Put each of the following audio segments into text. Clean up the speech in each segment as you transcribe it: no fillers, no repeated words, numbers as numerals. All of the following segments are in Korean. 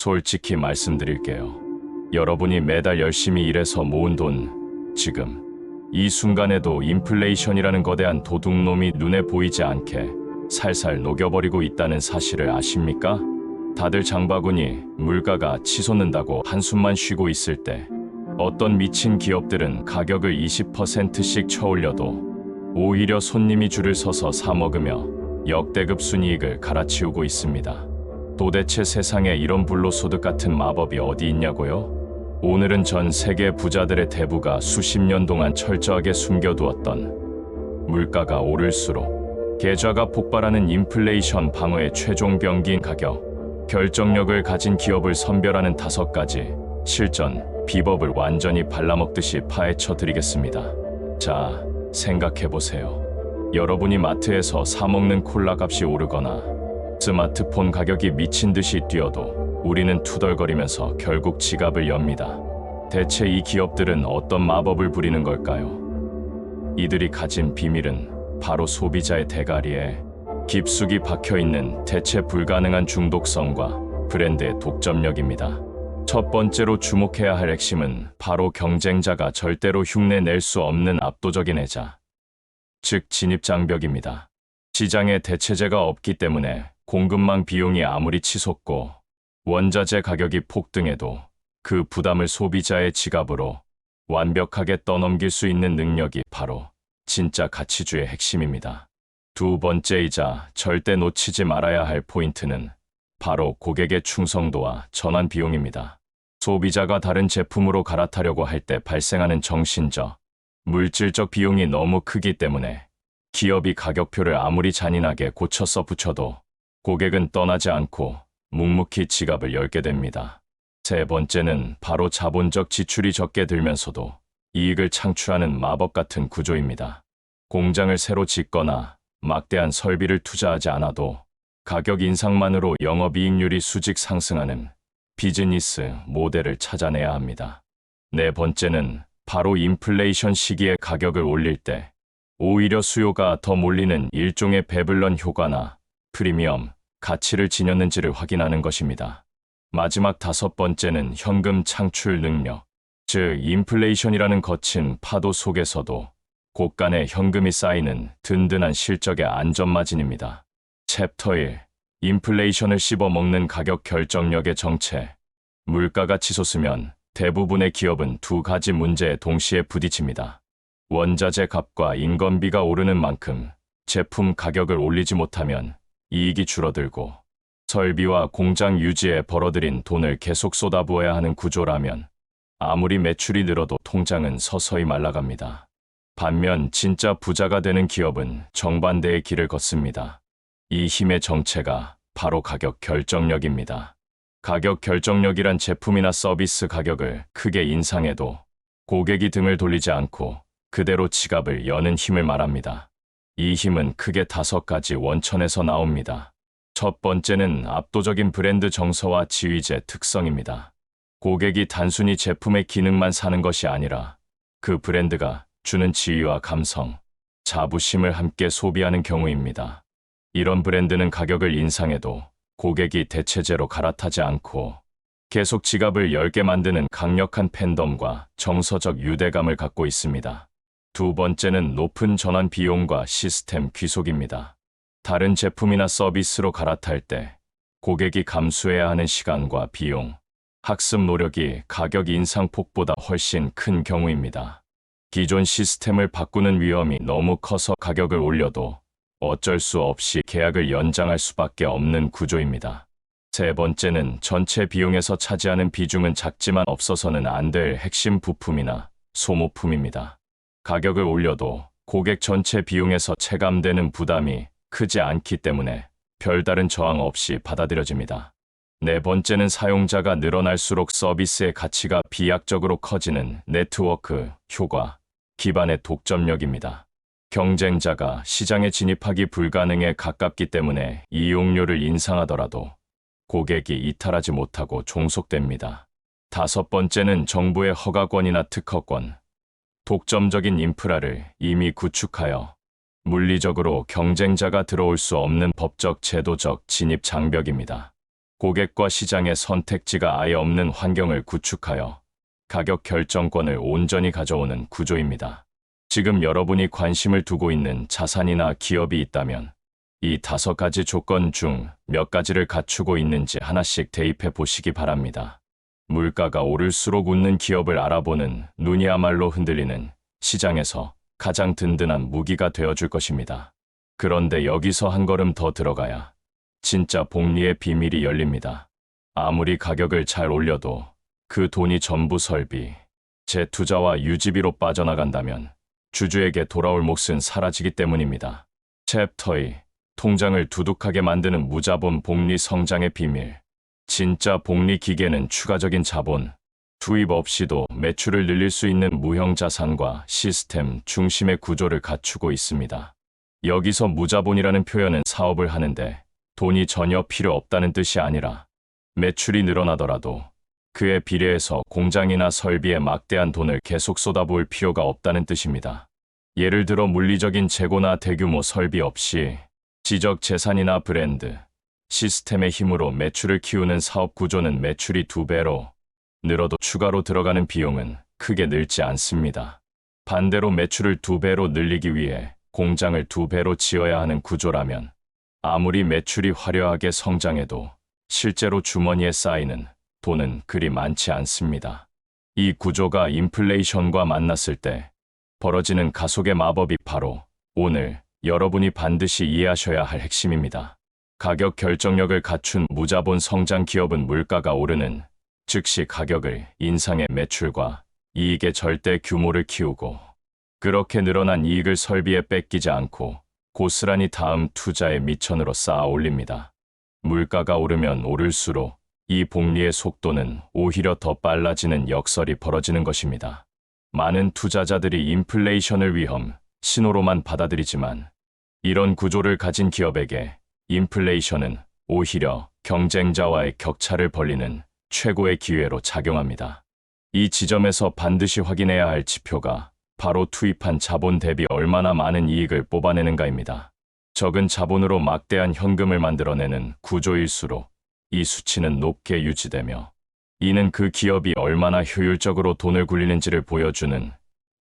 솔직히 말씀드릴게요. 여러분이 매달 열심히 일해서 모은 돈, 지금 이 순간에도 인플레이션이라는 거대한 도둑놈이 눈에 보이지 않게 살살 녹여버리고 있다는 사실을 아십니까? 다들 장바구니 물가가 치솟는다고 한숨만 쉬고 있을 때 어떤 미친 기업들은 가격을 20%씩 쳐올려도 오히려 손님이 줄을 서서 사 먹으며 역대급 순이익을 갈아치우고 있습니다. 도대체 세상에 이런 불로소득 같은 마법이 어디 있냐고요? 오늘은 전 세계 부자들의 대부가 수십 년 동안 철저하게 숨겨두었던 물가가 오를수록 계좌가 폭발하는 인플레이션 방어의 최종 병기인 가격, 결정력을 가진 기업을 선별하는 5가지 실전 비법을 완전히 발라먹듯이 파헤쳐 드리겠습니다. 자, 생각해보세요. 여러분이 마트에서 사먹는 콜라 값이 오르거나 스마트폰 가격이 미친 듯이 뛰어도 우리는 투덜거리면서 결국 지갑을 엽니다. 대체 이 기업들은 어떤 마법을 부리는 걸까요? 이들이 가진 비밀은 바로 소비자의 대가리에 깊숙이 박혀있는 대체 불가능한 중독성과 브랜드의 독점력입니다. 첫 번째로 주목해야 할 핵심은 바로 경쟁자가 절대로 흉내낼 수 없는 압도적인 애자, 즉 진입장벽입니다. 시장에 대체제가 없기 때문에 공급망 비용이 아무리 치솟고 원자재 가격이 폭등해도 그 부담을 소비자의 지갑으로 완벽하게 떠넘길 수 있는 능력이 바로 진짜 가치주의 핵심입니다. 두 번째이자 절대 놓치지 말아야 할 포인트는 바로 고객의 충성도와 전환 비용입니다. 소비자가 다른 제품으로 갈아타려고 할 때 발생하는 정신적, 물질적 비용이 너무 크기 때문에 기업이 가격표를 아무리 잔인하게 고쳐 써붙여도 고객은 떠나지 않고 묵묵히 지갑을 열게 됩니다. 세 번째는 바로 자본적 지출이 적게 들면서도 이익을 창출하는 마법 같은 구조입니다. 공장을 새로 짓거나 막대한 설비를 투자하지 않아도 가격 인상만으로 영업이익률이 수직 상승하는 비즈니스 모델을 찾아내야 합니다. 네 번째는 바로 인플레이션 시기에 가격을 올릴 때 오히려 수요가 더 몰리는 일종의 배블런 효과나 프리미엄 가치를 지녔는지를 확인하는 것입니다. 마지막 5번째는 현금 창출 능력, 즉 인플레이션이라는 거친 파도 속에서도 곳간에 현금이 쌓이는 든든한 실적의 안전마진입니다. 챕터 1. 인플레이션을 씹어먹는 가격 결정력의 정체. 물가가 치솟으면 대부분의 기업은 2가지 문제에 동시에 부딪힙니다. 원자재 값과 인건비가 오르는 만큼 제품 가격을 올리지 못하면 이익이 줄어들고 설비와 공장 유지에 벌어들인 돈을 계속 쏟아부어야 하는 구조라면 아무리 매출이 늘어도 통장은 서서히 말라갑니다. 반면 진짜 부자가 되는 기업은 정반대의 길을 걷습니다. 이 힘의 정체가 바로 가격 결정력입니다. 가격 결정력이란 제품이나 서비스 가격을 크게 인상해도 고객이 등을 돌리지 않고 그대로 지갑을 여는 힘을 말합니다. 이 힘은 크게 5가지 원천에서 나옵니다. 첫 번째는 압도적인 브랜드 정서와 지위제 특성입니다. 고객이 단순히 제품의 기능만 사는 것이 아니라 그 브랜드가 주는 지위와 감성, 자부심을 함께 소비하는 경우입니다. 이런 브랜드는 가격을 인상해도 고객이 대체제로 갈아타지 않고 계속 지갑을 열게 만드는 강력한 팬덤과 정서적 유대감을 갖고 있습니다. 두 번째는 높은 전환 비용과 시스템 귀속입니다. 다른 제품이나 서비스로 갈아탈 때 고객이 감수해야 하는 시간과 비용, 학습 노력이 가격 인상폭보다 훨씬 큰 경우입니다. 기존 시스템을 바꾸는 위험이 너무 커서 가격을 올려도 어쩔 수 없이 계약을 연장할 수밖에 없는 구조입니다. 세 번째는 전체 비용에서 차지하는 비중은 작지만 없어서는 안 될 핵심 부품이나 소모품입니다. 가격을 올려도 고객 전체 비용에서 체감되는 부담이 크지 않기 때문에 별다른 저항 없이 받아들여집니다. 네 번째는 사용자가 늘어날수록 서비스의 가치가 비약적으로 커지는 네트워크 효과 기반의 독점력입니다. 경쟁자가 시장에 진입하기 불가능에 가깝기 때문에 이용료를 인상하더라도 고객이 이탈하지 못하고 종속됩니다. 다섯 번째는 정부의 허가권이나 특허권, 독점적인 인프라를 이미 구축하여 물리적으로 경쟁자가 들어올 수 없는 법적 제도적 진입 장벽입니다. 고객과 시장의 선택지가 아예 없는 환경을 구축하여 가격 결정권을 온전히 가져오는 구조입니다. 지금 여러분이 관심을 두고 있는 자산이나 기업이 있다면 이 5가지 조건 중 몇 가지를 갖추고 있는지 하나씩 대입해 보시기 바랍니다. 물가가 오를수록 웃는 기업을 알아보는 눈이야말로 흔들리는 시장에서 가장 든든한 무기가 되어줄 것입니다. 그런데 여기서 한 걸음 더 들어가야 진짜 복리의 비밀이 열립니다. 아무리 가격을 잘 올려도 그 돈이 전부 설비, 재투자와 유지비로 빠져나간다면 주주에게 돌아올 몫은 사라지기 때문입니다. 챕터 2. 통장을 두둑하게 만드는 무자본 복리 성장의 비밀. 진짜 복리 기계는 추가적인 자본, 투입 없이도 매출을 늘릴 수 있는 무형 자산과 시스템 중심의 구조를 갖추고 있습니다. 여기서 무자본이라는 표현은 사업을 하는데 돈이 전혀 필요 없다는 뜻이 아니라 매출이 늘어나더라도 그에 비례해서 공장이나 설비에 막대한 돈을 계속 쏟아부을 필요가 없다는 뜻입니다. 예를 들어 물리적인 재고나 대규모 설비 없이 지적 재산이나 브랜드, 시스템의 힘으로 매출을 키우는 사업 구조는 매출이 2배로 늘어도 추가로 들어가는 비용은 크게 늘지 않습니다. 반대로 매출을 2배로 늘리기 위해 공장을 2배로 지어야 하는 구조라면 아무리 매출이 화려하게 성장해도 실제로 주머니에 쌓이는 돈은 그리 많지 않습니다. 이 구조가 인플레이션과 만났을 때 벌어지는 가속의 마법이 바로 오늘 여러분이 반드시 이해하셔야 할 핵심입니다. 가격 결정력을 갖춘 무자본 성장 기업은 물가가 오르는 즉시 가격을 인상해 매출과 이익의 절대 규모를 키우고 그렇게 늘어난 이익을 설비에 뺏기지 않고 고스란히 다음 투자의 미천으로 쌓아 올립니다. 물가가 오르면 오를수록 이 복리의 속도는 오히려 더 빨라지는 역설이 벌어지는 것입니다. 많은 투자자들이 인플레이션을 위험, 신호로만 받아들이지만 이런 구조를 가진 기업에게 인플레이션은 오히려 경쟁자와의 격차를 벌리는 최고의 기회로 작용합니다. 이 지점에서 반드시 확인해야 할 지표가 바로 투입한 자본 대비 얼마나 많은 이익을 뽑아내는가입니다. 적은 자본으로 막대한 현금을 만들어내는 구조일수록 이 수치는 높게 유지되며 이는 그 기업이 얼마나 효율적으로 돈을 굴리는지를 보여주는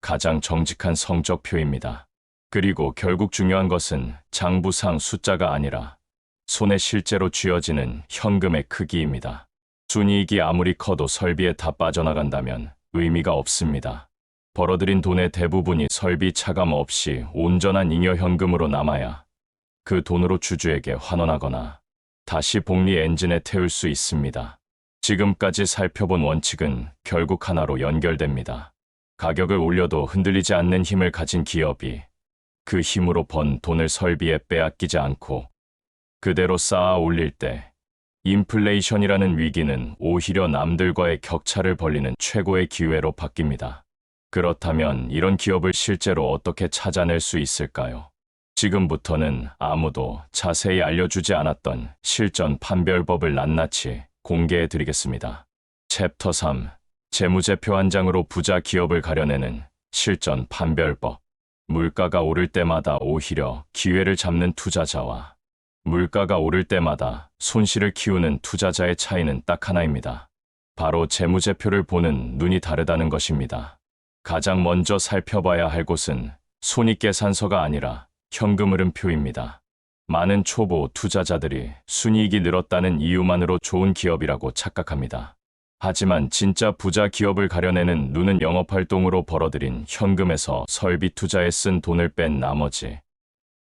가장 정직한 성적표입니다. 그리고 결국 중요한 것은 장부상 숫자가 아니라 손에 실제로 쥐어지는 현금의 크기입니다. 순이익이 아무리 커도 설비에 다 빠져나간다면 의미가 없습니다. 벌어들인 돈의 대부분이 설비 차감 없이 온전한 잉여 현금으로 남아야 그 돈으로 주주에게 환원하거나 다시 복리 엔진에 태울 수 있습니다. 지금까지 살펴본 원칙은 결국 하나로 연결됩니다. 가격을 올려도 흔들리지 않는 힘을 가진 기업이 그 힘으로 번 돈을 설비에 빼앗기지 않고 그대로 쌓아 올릴 때 인플레이션이라는 위기는 오히려 남들과의 격차를 벌리는 최고의 기회로 바뀝니다. 그렇다면 이런 기업을 실제로 어떻게 찾아낼 수 있을까요? 지금부터는 아무도 자세히 알려주지 않았던 실전 판별법을 낱낱이 공개해 드리겠습니다. 챕터 3. 재무제표 한 장으로 부자 기업을 가려내는 실전 판별법. 물가가 오를 때마다 오히려 기회를 잡는 투자자와 물가가 오를 때마다 손실을 키우는 투자자의 차이는 딱 하나입니다. 바로 재무제표를 보는 눈이 다르다는 것입니다. 가장 먼저 살펴봐야 할 곳은 손익계산서가 아니라 현금 흐름표입니다. 많은 초보 투자자들이 순이익이 늘었다는 이유만으로 좋은 기업이라고 착각합니다. 하지만 진짜 부자 기업을 가려내는 눈은 영업활동으로 벌어들인 현금에서 설비 투자에 쓴 돈을 뺀 나머지,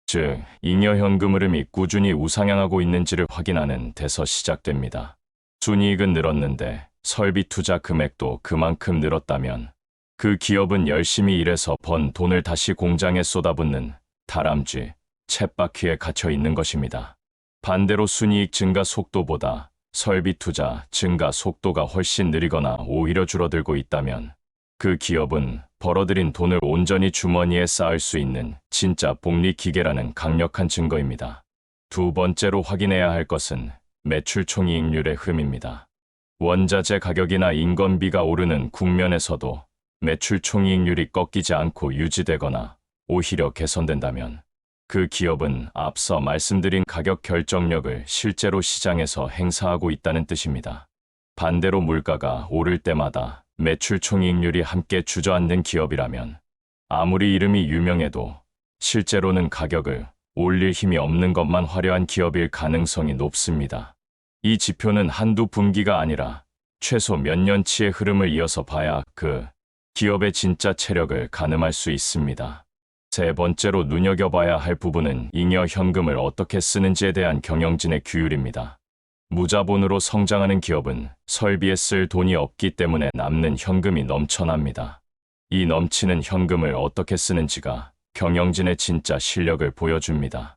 즉 잉여 현금 흐름이 꾸준히 우상향하고 있는지를 확인하는 데서 시작됩니다. 순이익은 늘었는데 설비 투자 금액도 그만큼 늘었다면 그 기업은 열심히 일해서 번 돈을 다시 공장에 쏟아붓는 다람쥐, 쳇바퀴에 갇혀 있는 것입니다. 반대로 순이익 증가 속도보다 설비 투자 증가 속도가 훨씬 느리거나 오히려 줄어들고 있다면 그 기업은 벌어들인 돈을 온전히 주머니에 쌓을 수 있는 진짜 복리 기계라는 강력한 증거입니다. 두 번째로 확인해야 할 것은 매출 총이익률의 흐름입니다. 원자재 가격이나 인건비가 오르는 국면에서도 매출 총이익률이 꺾이지 않고 유지되거나 오히려 개선된다면 그 기업은 앞서 말씀드린 가격 결정력을 실제로 시장에서 행사하고 있다는 뜻입니다. 반대로 물가가 오를 때마다 매출 총이익률이 함께 주저앉는 기업이라면 아무리 이름이 유명해도 실제로는 가격을 올릴 힘이 없는 것만 화려한 기업일 가능성이 높습니다. 이 지표는 한두 분기가 아니라 최소 몇 년치의 흐름을 이어서 봐야 그 기업의 진짜 체력을 가늠할 수 있습니다. 세 번째로 눈여겨봐야 할 부분은 잉여 현금을 어떻게 쓰는지에 대한 경영진의 규율입니다. 무자본으로 성장하는 기업은 설비에 쓸 돈이 없기 때문에 남는 현금이 넘쳐납니다. 이 넘치는 현금을 어떻게 쓰는지가 경영진의 진짜 실력을 보여줍니다.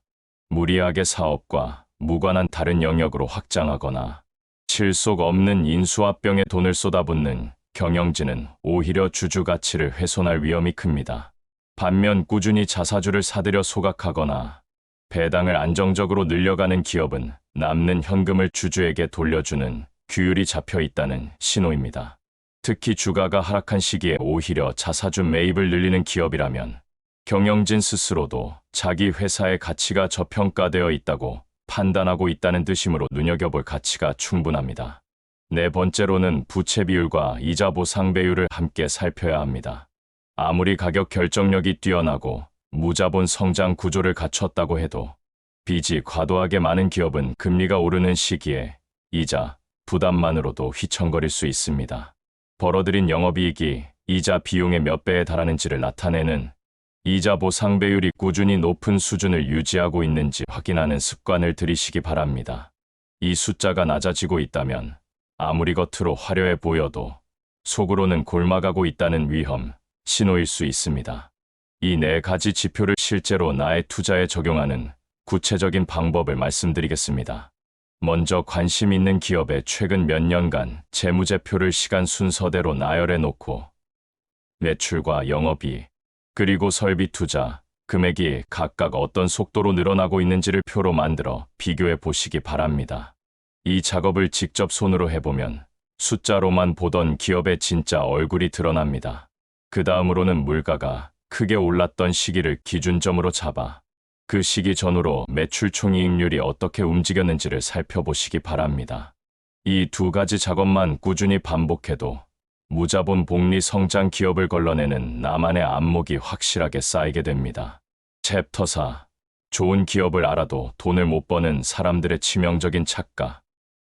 무리하게 사업과 무관한 다른 영역으로 확장하거나 실속 없는 인수합병에 돈을 쏟아붓는 경영진은 오히려 주주 가치를 훼손할 위험이 큽니다. 반면 꾸준히 자사주를 사들여 소각하거나 배당을 안정적으로 늘려가는 기업은 남는 현금을 주주에게 돌려주는 규율이 잡혀 있다는 신호입니다. 특히 주가가 하락한 시기에 오히려 자사주 매입을 늘리는 기업이라면 경영진 스스로도 자기 회사의 가치가 저평가되어 있다고 판단하고 있다는 뜻이므로 눈여겨볼 가치가 충분합니다. 네 번째로는 부채 비율과 이자 보상 배율을 함께 살펴야 합니다. 아무리 가격 결정력이 뛰어나고 무자본 성장 구조를 갖췄다고 해도 빚이 과도하게 많은 기업은 금리가 오르는 시기에 이자 부담만으로도 휘청거릴 수 있습니다. 벌어들인 영업이익이 이자 비용의 몇 배에 달하는지를 나타내는 이자 보상 배율이 꾸준히 높은 수준을 유지하고 있는지 확인하는 습관을 들이시기 바랍니다. 이 숫자가 낮아지고 있다면 아무리 겉으로 화려해 보여도 속으로는 골마가고 있다는 위험, 신호일 수 있습니다. 이 네 가지 지표를 실제로 나의 투자에 적용하는 구체적인 방법을 말씀드리겠습니다. 먼저 관심 있는 기업의 최근 몇 년간 재무제표를 시간 순서대로 나열해 놓고 매출과 영업이익, 그리고 설비 투자, 금액이 각각 어떤 속도로 늘어나고 있는지를 표로 만들어 비교해 보시기 바랍니다. 이 작업을 직접 손으로 해보면 숫자로만 보던 기업의 진짜 얼굴이 드러납니다. 그 다음으로는 물가가 크게 올랐던 시기를 기준점으로 잡아 그 시기 전후로 매출 총이익률이 어떻게 움직였는지를 살펴보시기 바랍니다. 이 두 가지 작업만 꾸준히 반복해도 무자본 복리 성장 기업을 걸러내는 나만의 안목이 확실하게 쌓이게 됩니다. 챕터 4. 좋은 기업을 알아도 돈을 못 버는 사람들의 치명적인 착각.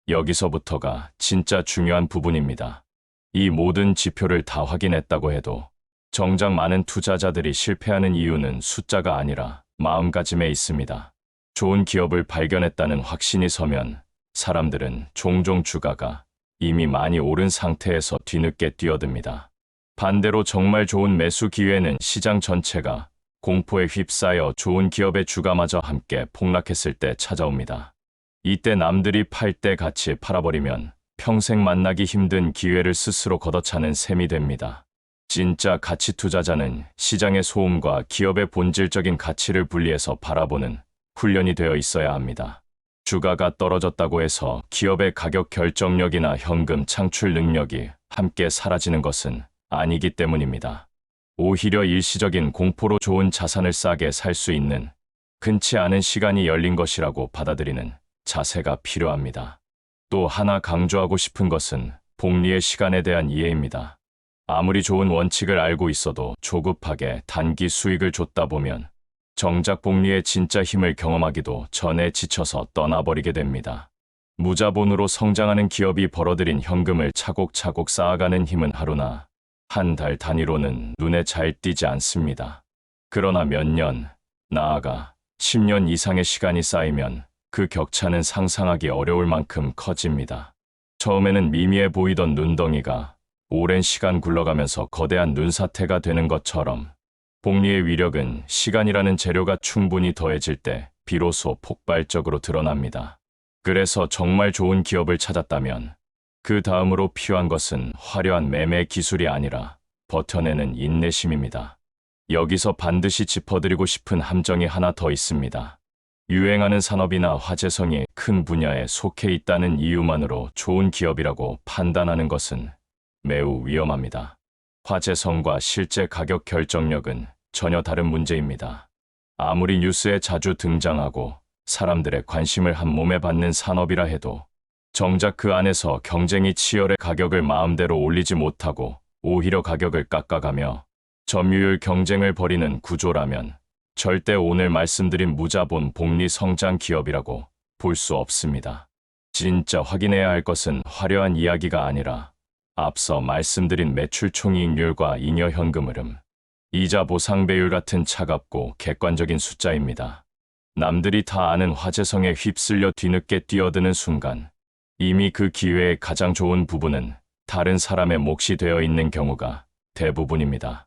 여기서부터가 진짜 중요한 부분입니다. 이 모든 지표를 다 확인했다고 해도 정작 많은 투자자들이 실패하는 이유는 숫자가 아니라 마음가짐에 있습니다. 좋은 기업을 발견했다는 확신이 서면 사람들은 종종 주가가 이미 많이 오른 상태에서 뒤늦게 뛰어듭니다. 반대로 정말 좋은 매수 기회는 시장 전체가 공포에 휩싸여 좋은 기업의 주가마저 함께 폭락했을 때 찾아옵니다. 이때 남들이 팔 때 같이 팔아버리면 평생 만나기 힘든 기회를 스스로 걷어차는 셈이 됩니다. 진짜 가치 투자자는 시장의 소음과 기업의 본질적인 가치를 분리해서 바라보는 훈련이 되어 있어야 합니다. 주가가 떨어졌다고 해서 기업의 가격 결정력이나 현금 창출 능력이 함께 사라지는 것은 아니기 때문입니다. 오히려 일시적인 공포로 좋은 자산을 싸게 살 수 있는 흔치 않은 시간이 열린 것이라고 받아들이는 자세가 필요합니다. 또 하나 강조하고 싶은 것은 복리의 시간에 대한 이해입니다. 아무리 좋은 원칙을 알고 있어도 조급하게 단기 수익을 줬다 보면 정작 복리의 진짜 힘을 경험하기도 전에 지쳐서 떠나버리게 됩니다. 무자본으로 성장하는 기업이 벌어들인 현금을 차곡차곡 쌓아가는 힘은 하루나 한 달 단위로는 눈에 잘 띄지 않습니다. 그러나 몇 년, 나아가 10년 이상의 시간이 쌓이면 그 격차는 상상하기 어려울 만큼 커집니다. 처음에는 미미해 보이던 눈덩이가 오랜 시간 굴러가면서 거대한 눈사태가 되는 것처럼 복리의 위력은 시간이라는 재료가 충분히 더해질 때 비로소 폭발적으로 드러납니다. 그래서 정말 좋은 기업을 찾았다면 그 다음으로 필요한 것은 화려한 매매 기술이 아니라 버텨내는 인내심입니다. 여기서 반드시 짚어드리고 싶은 함정이 하나 더 있습니다. 유행하는 산업이나 화제성이 큰 분야에 속해 있다는 이유만으로 좋은 기업이라고 판단하는 것은 매우 위험합니다. 화제성과 실제 가격 결정력은 전혀 다른 문제입니다. 아무리 뉴스에 자주 등장하고 사람들의 관심을 한 몸에 받는 산업이라 해도 정작 그 안에서 경쟁이 치열해 가격을 마음대로 올리지 못하고 오히려 가격을 깎아가며 점유율 경쟁을 벌이는 구조라면 절대 오늘 말씀드린 무자본 복리 성장 기업이라고 볼 수 없습니다. 진짜 확인해야 할 것은 화려한 이야기가 아니라 앞서 말씀드린 매출 총이익률과 잉여 현금 흐름, 이자 보상 배율 같은 차갑고 객관적인 숫자입니다. 남들이 다 아는 화재성에 휩쓸려 뒤늦게 뛰어드는 순간 이미 그 기회의 가장 좋은 부분은 다른 사람의 몫이 되어 있는 경우가 대부분입니다.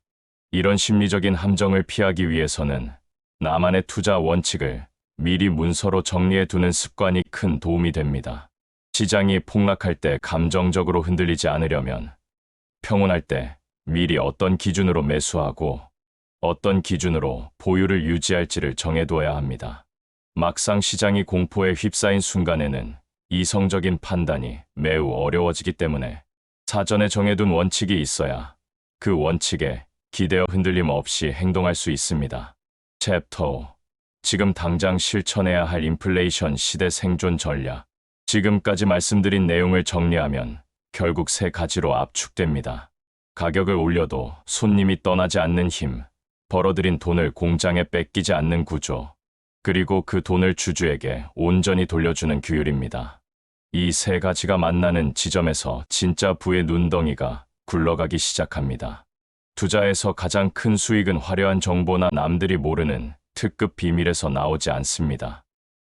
이런 심리적인 함정을 피하기 위해서는 나만의 투자 원칙을 미리 문서로 정리해 두는 습관이 큰 도움이 됩니다. 시장이 폭락할 때 감정적으로 흔들리지 않으려면 평온할 때 미리 어떤 기준으로 매수하고 어떤 기준으로 보유를 유지할지를 정해두어야 합니다. 막상 시장이 공포에 휩싸인 순간에는 이성적인 판단이 매우 어려워지기 때문에 사전에 정해둔 원칙이 있어야 그 원칙에 기대어 흔들림 없이 행동할 수 있습니다. 챕터 5. 지금 당장 실천해야 할 인플레이션 시대 생존 전략. 지금까지 말씀드린 내용을 정리하면 결국 세 가지로 압축됩니다. 가격을 올려도 손님이 떠나지 않는 힘, 벌어들인 돈을 공장에 뺏기지 않는 구조, 그리고 그 돈을 주주에게 온전히 돌려주는 규율입니다. 이 세 가지가 만나는 지점에서 진짜 부의 눈덩이가 굴러가기 시작합니다. 투자에서 가장 큰 수익은 화려한 정보나 남들이 모르는 특급 비밀에서 나오지 않습니다.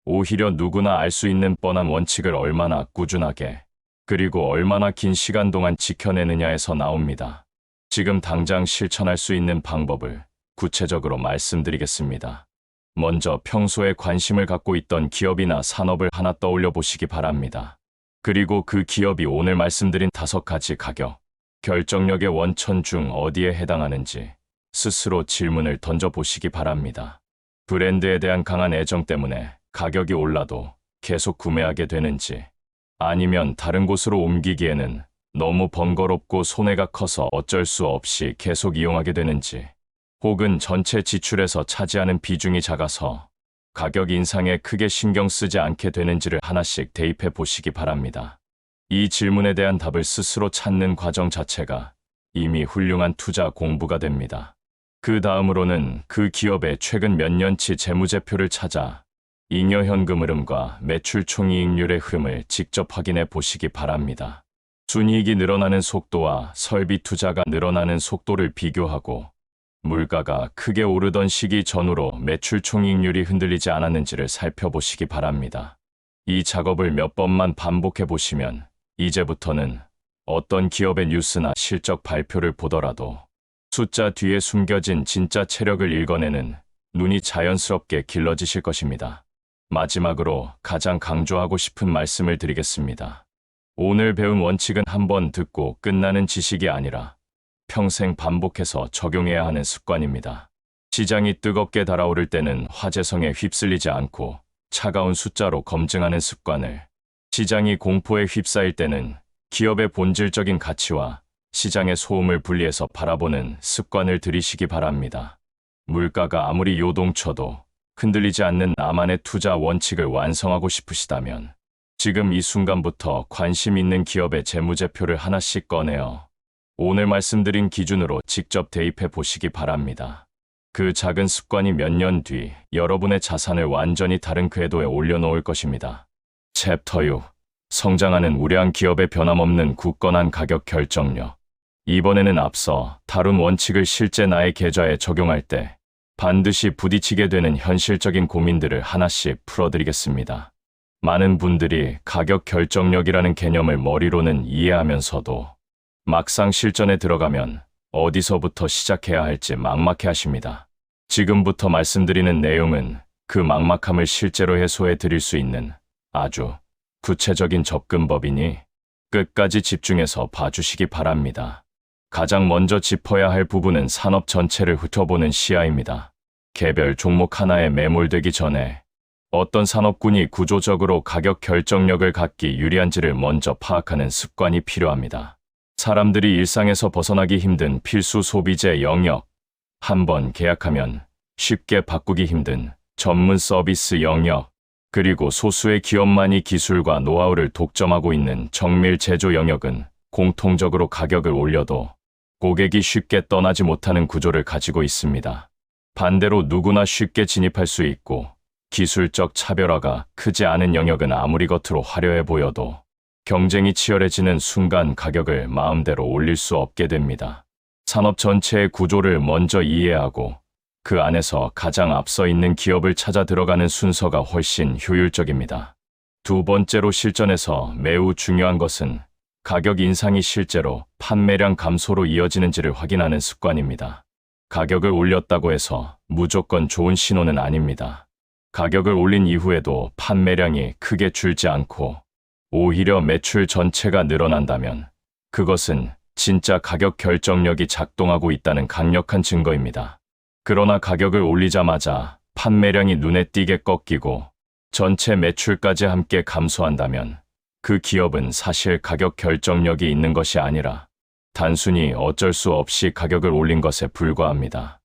오히려 누구나 알 수 있는 뻔한 원칙을 얼마나 꾸준하게 그리고 얼마나 긴 시간 동안 지켜내느냐에서 나옵니다. 지금 당장 실천할 수 있는 방법을 구체적으로 말씀드리겠습니다. 먼저 평소에 관심을 갖고 있던 기업이나 산업을 하나 떠올려 보시기 바랍니다. 그리고 그 기업이 오늘 말씀드린 5가지 가격, 결정력의 원천 중 어디에 해당하는지 스스로 질문을 던져보시기 바랍니다. 브랜드에 대한 강한 애정 때문에 가격이 올라도 계속 구매하게 되는지, 아니면 다른 곳으로 옮기기에는 너무 번거롭고 손해가 커서 어쩔 수 없이 계속 이용하게 되는지, 혹은 전체 지출에서 차지하는 비중이 작아서 가격 인상에 크게 신경 쓰지 않게 되는지를 하나씩 대입해 보시기 바랍니다. 이 질문에 대한 답을 스스로 찾는 과정 자체가 이미 훌륭한 투자 공부가 됩니다. 그 다음으로는 그 기업의 최근 몇 년치 재무제표를 찾아 잉여 현금 흐름과 매출 총이익률의 흐름을 직접 확인해 보시기 바랍니다. 순이익이 늘어나는 속도와 설비 투자가 늘어나는 속도를 비교하고 물가가 크게 오르던 시기 전후로 매출 총이익률이 흔들리지 않았는지를 살펴보시기 바랍니다. 이 작업을 몇 번만 반복해 보시면 이제부터는 어떤 기업의 뉴스나 실적 발표를 보더라도 숫자 뒤에 숨겨진 진짜 체력을 읽어내는 눈이 자연스럽게 길러지실 것입니다. 마지막으로 가장 강조하고 싶은 말씀을 드리겠습니다. 오늘 배운 원칙은 한번 듣고 끝나는 지식이 아니라 평생 반복해서 적용해야 하는 습관입니다. 시장이 뜨겁게 달아오를 때는 화재성에 휩쓸리지 않고 차가운 숫자로 검증하는 습관을, 시장이 공포에 휩싸일 때는 기업의 본질적인 가치와 시장의 소음을 분리해서 바라보는 습관을 들이시기 바랍니다. 물가가 아무리 요동쳐도 흔들리지 않는 나만의 투자 원칙을 완성하고 싶으시다면 지금 이 순간부터 관심 있는 기업의 재무제표를 하나씩 꺼내어 오늘 말씀드린 기준으로 직접 대입해 보시기 바랍니다. 그 작은 습관이 몇 년 뒤 여러분의 자산을 완전히 다른 궤도에 올려놓을 것입니다. 챕터 6. 성장하는 우량 기업의 변함없는 굳건한 가격 결정력. 이번에는 앞서 다룬 원칙을 실제 나의 계좌에 적용할 때 반드시 부딪히게 되는 현실적인 고민들을 하나씩 풀어드리겠습니다. 많은 분들이 가격 결정력이라는 개념을 머리로는 이해하면서도 막상 실전에 들어가면 어디서부터 시작해야 할지 막막해 하십니다. 지금부터 말씀드리는 내용은 그 막막함을 실제로 해소해 드릴 수 있는 아주 구체적인 접근법이니 끝까지 집중해서 봐주시기 바랍니다. 가장 먼저 짚어야 할 부분은 산업 전체를 훑어보는 시야입니다. 개별 종목 하나에 매몰되기 전에 어떤 산업군이 구조적으로 가격 결정력을 갖기 유리한지를 먼저 파악하는 습관이 필요합니다. 사람들이 일상에서 벗어나기 힘든 필수 소비재 영역. 한번 계약하면 쉽게 바꾸기 힘든 전문 서비스 영역, 그리고 소수의 기업만이 기술과 노하우를 독점하고 있는 정밀 제조 영역은 공통적으로 가격을 올려도 고객이 쉽게 떠나지 못하는 구조를 가지고 있습니다. 반대로 누구나 쉽게 진입할 수 있고 기술적 차별화가 크지 않은 영역은 아무리 겉으로 화려해 보여도 경쟁이 치열해지는 순간 가격을 마음대로 올릴 수 없게 됩니다. 산업 전체의 구조를 먼저 이해하고 그 안에서 가장 앞서 있는 기업을 찾아 들어가는 순서가 훨씬 효율적입니다. 두 번째로 실전에서 매우 중요한 것은 가격 인상이 실제로 판매량 감소로 이어지는지를 확인하는 습관입니다. 가격을 올렸다고 해서 무조건 좋은 신호는 아닙니다. 가격을 올린 이후에도 판매량이 크게 줄지 않고 오히려 매출 전체가 늘어난다면 그것은 진짜 가격 결정력이 작동하고 있다는 강력한 증거입니다. 그러나 가격을 올리자마자 판매량이 눈에 띄게 꺾이고 전체 매출까지 함께 감소한다면 그 기업은 사실 가격 결정력이 있는 것이 아니라 단순히 어쩔 수 없이 가격을 올린 것에 불과합니다.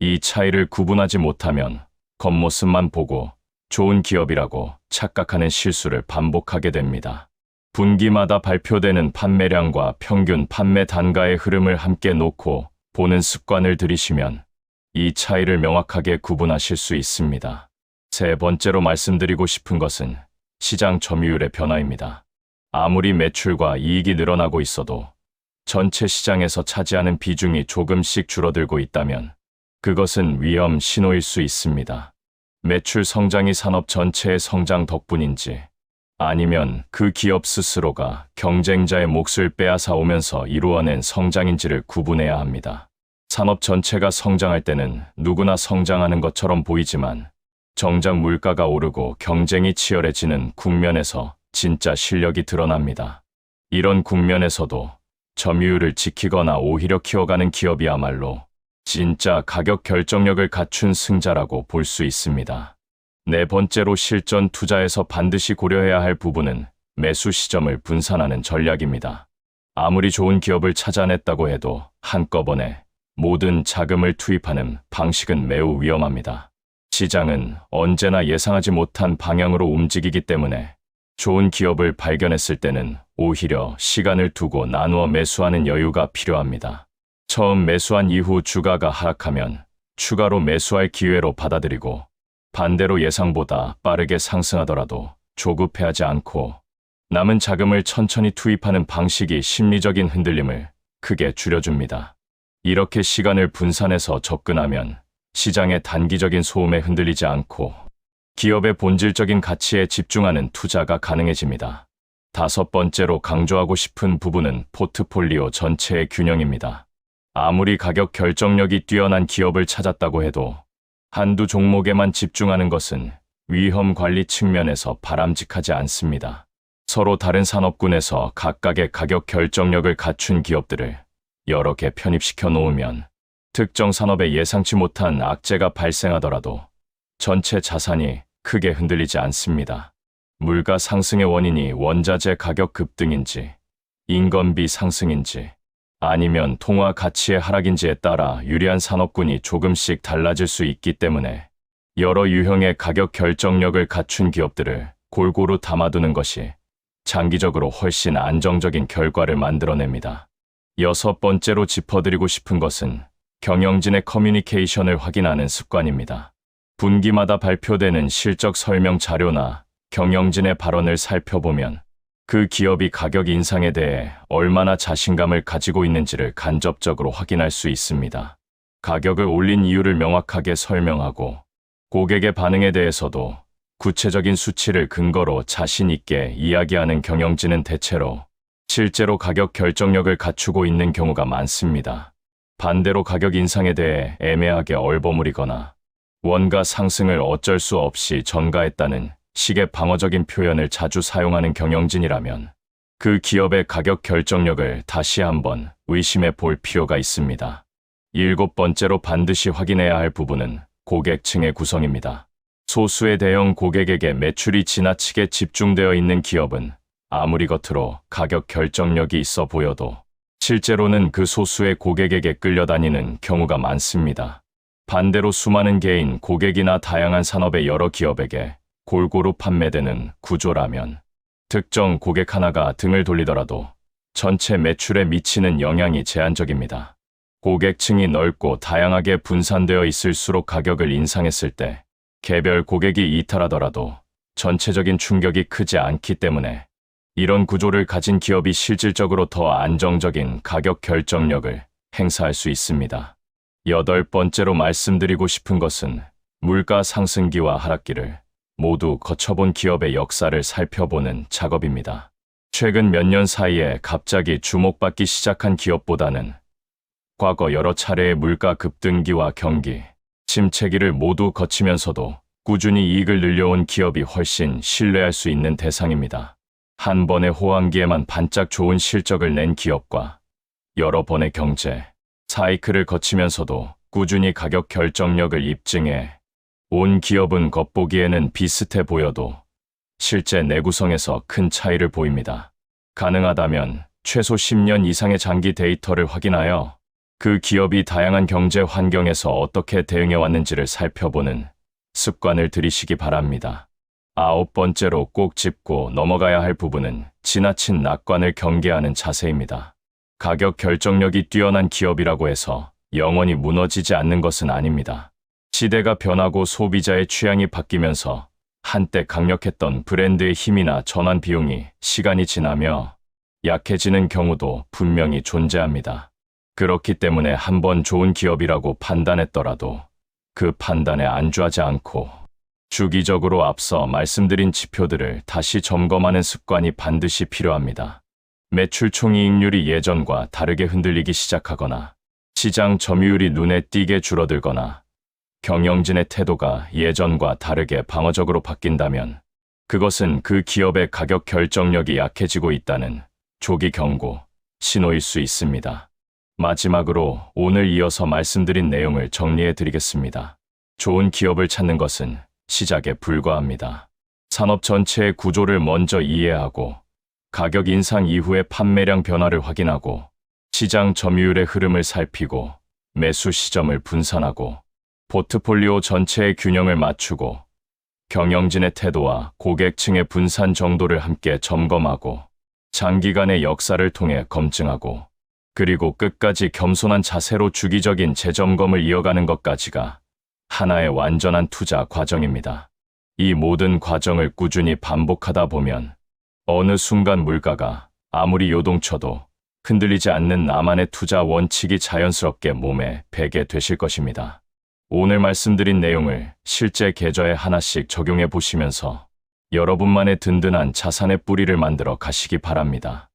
이 차이를 구분하지 못하면 겉모습만 보고 좋은 기업이라고 착각하는 실수를 반복하게 됩니다. 분기마다 발표되는 판매량과 평균 판매 단가의 흐름을 함께 놓고 보는 습관을 들이시면 이 차이를 명확하게 구분하실 수 있습니다. 세 번째로 말씀드리고 싶은 것은 시장 점유율의 변화입니다. 아무리 매출과 이익이 늘어나고 있어도 전체 시장에서 차지하는 비중이 조금씩 줄어들고 있다면 그것은 위험 신호일 수 있습니다. 매출 성장이 산업 전체의 성장 덕분인지 아니면 그 기업 스스로가 경쟁자의 몫을 빼앗아 오면서 이루어낸 성장인지를 구분해야 합니다. 산업 전체가 성장할 때는 누구나 성장하는 것처럼 보이지만 정작 물가가 오르고 경쟁이 치열해지는 국면에서 진짜 실력이 드러납니다. 이런 국면에서도 점유율을 지키거나 오히려 키워가는 기업이야말로 진짜 가격 결정력을 갖춘 승자라고 볼 수 있습니다. 네 번째로 실전 투자에서 반드시 고려해야 할 부분은 매수 시점을 분산하는 전략입니다. 아무리 좋은 기업을 찾아냈다고 해도 한꺼번에 모든 자금을 투입하는 방식은 매우 위험합니다. 시장은 언제나 예상하지 못한 방향으로 움직이기 때문에 좋은 기업을 발견했을 때는 오히려 시간을 두고 나누어 매수하는 여유가 필요합니다. 처음 매수한 이후 주가가 하락하면 추가로 매수할 기회로 받아들이고 반대로 예상보다 빠르게 상승하더라도 조급해하지 않고 남은 자금을 천천히 투입하는 방식이 심리적인 흔들림을 크게 줄여줍니다. 이렇게 시간을 분산해서 접근하면 시장의 단기적인 소음에 흔들리지 않고 기업의 본질적인 가치에 집중하는 투자가 가능해집니다. 다섯 번째로 강조하고 싶은 부분은 포트폴리오 전체의 균형입니다. 아무리 가격 결정력이 뛰어난 기업을 찾았다고 해도 한두 종목에만 집중하는 것은 위험 관리 측면에서 바람직하지 않습니다. 서로 다른 산업군에서 각각의 가격 결정력을 갖춘 기업들을 여러 개 편입시켜 놓으면 특정 산업에 예상치 못한 악재가 발생하더라도 전체 자산이 크게 흔들리지 않습니다. 물가 상승의 원인이 원자재 가격 급등인지, 인건비 상승인지, 아니면 통화 가치의 하락인지에 따라 유리한 산업군이 조금씩 달라질 수 있기 때문에 여러 유형의 가격 결정력을 갖춘 기업들을 골고루 담아두는 것이 장기적으로 훨씬 안정적인 결과를 만들어냅니다. 여섯 번째로 짚어드리고 싶은 것은 경영진의 커뮤니케이션을 확인하는 습관입니다. 분기마다 발표되는 실적 설명 자료나 경영진의 발언을 살펴보면 그 기업이 가격 인상에 대해 얼마나 자신감을 가지고 있는지를 간접적으로 확인할 수 있습니다. 가격을 올린 이유를 명확하게 설명하고 고객의 반응에 대해서도 구체적인 수치를 근거로 자신 있게 이야기하는 경영진은 대체로 실제로 가격 결정력을 갖추고 있는 경우가 많습니다. 반대로 가격 인상에 대해 애매하게 얼버무리거나 원가 상승을 어쩔 수 없이 전가했다는 식의 방어적인 표현을 자주 사용하는 경영진이라면 그 기업의 가격 결정력을 다시 한번 의심해 볼 필요가 있습니다. 일곱 번째로 반드시 확인해야 할 부분은 고객층의 구성입니다. 소수의 대형 고객에게 매출이 지나치게 집중되어 있는 기업은 아무리 겉으로 가격 결정력이 있어 보여도 실제로는 그 소수의 고객에게 끌려다니는 경우가 많습니다. 반대로 수많은 개인, 고객이나 다양한 산업의 여러 기업에게 골고루 판매되는 구조라면 특정 고객 하나가 등을 돌리더라도 전체 매출에 미치는 영향이 제한적입니다. 고객층이 넓고 다양하게 분산되어 있을수록 가격을 인상했을 때 개별 고객이 이탈하더라도 전체적인 충격이 크지 않기 때문에 이런 구조를 가진 기업이 실질적으로 더 안정적인 가격 결정력을 행사할 수 있습니다. 8번째로 말씀드리고 싶은 것은 물가 상승기와 하락기를 모두 거쳐본 기업의 역사를 살펴보는 작업입니다. 최근 몇 년 사이에 갑자기 주목받기 시작한 기업보다는 과거 여러 차례의 물가 급등기와 경기, 침체기를 모두 거치면서도 꾸준히 이익을 늘려온 기업이 훨씬 신뢰할 수 있는 대상입니다. 한 번의 호황기에만 반짝 좋은 실적을 낸 기업과 여러 번의 경제 사이클을 거치면서도 꾸준히 가격 결정력을 입증해 온 기업은 겉보기에는 비슷해 보여도 실제 내구성에서 큰 차이를 보입니다. 가능하다면 최소 10년 이상의 장기 데이터를 확인하여 그 기업이 다양한 경제 환경에서 어떻게 대응해 왔는지를 살펴보는 습관을 들이시기 바랍니다. 9번째로 꼭 짚고 넘어가야 할 부분은 지나친 낙관을 경계하는 자세입니다. 가격 결정력이 뛰어난 기업이라고 해서 영원히 무너지지 않는 것은 아닙니다. 시대가 변하고 소비자의 취향이 바뀌면서 한때 강력했던 브랜드의 힘이나 전환 비용이 시간이 지나며 약해지는 경우도 분명히 존재합니다. 그렇기 때문에 한번 좋은 기업이라고 판단했더라도 그 판단에 안주하지 않고 주기적으로 앞서 말씀드린 지표들을 다시 점검하는 습관이 반드시 필요합니다. 매출 총이익률이 예전과 다르게 흔들리기 시작하거나 시장 점유율이 눈에 띄게 줄어들거나 경영진의 태도가 예전과 다르게 방어적으로 바뀐다면 그것은 그 기업의 가격 결정력이 약해지고 있다는 조기 경고, 신호일 수 있습니다. 마지막으로 오늘 이어서 말씀드린 내용을 정리해 드리겠습니다. 좋은 기업을 찾는 것은 시작에 불과합니다. 산업 전체의 구조를 먼저 이해하고 가격 인상 이후의 판매량 변화를 확인하고 시장 점유율의 흐름을 살피고 매수 시점을 분산하고 포트폴리오 전체의 균형을 맞추고 경영진의 태도와 고객층의 분산 정도를 함께 점검하고 장기간의 역사를 통해 검증하고 그리고 끝까지 겸손한 자세로 주기적인 재점검을 이어가는 것까지가 하나의 완전한 투자 과정입니다. 이 모든 과정을 꾸준히 반복하다 보면 어느 순간 물가가 아무리 요동쳐도 흔들리지 않는 나만의 투자 원칙이 자연스럽게 몸에 배게 되실 것입니다. 오늘 말씀드린 내용을 실제 계좌에 하나씩 적용해 보시면서 여러분만의 든든한 자산의 뿌리를 만들어 가시기 바랍니다.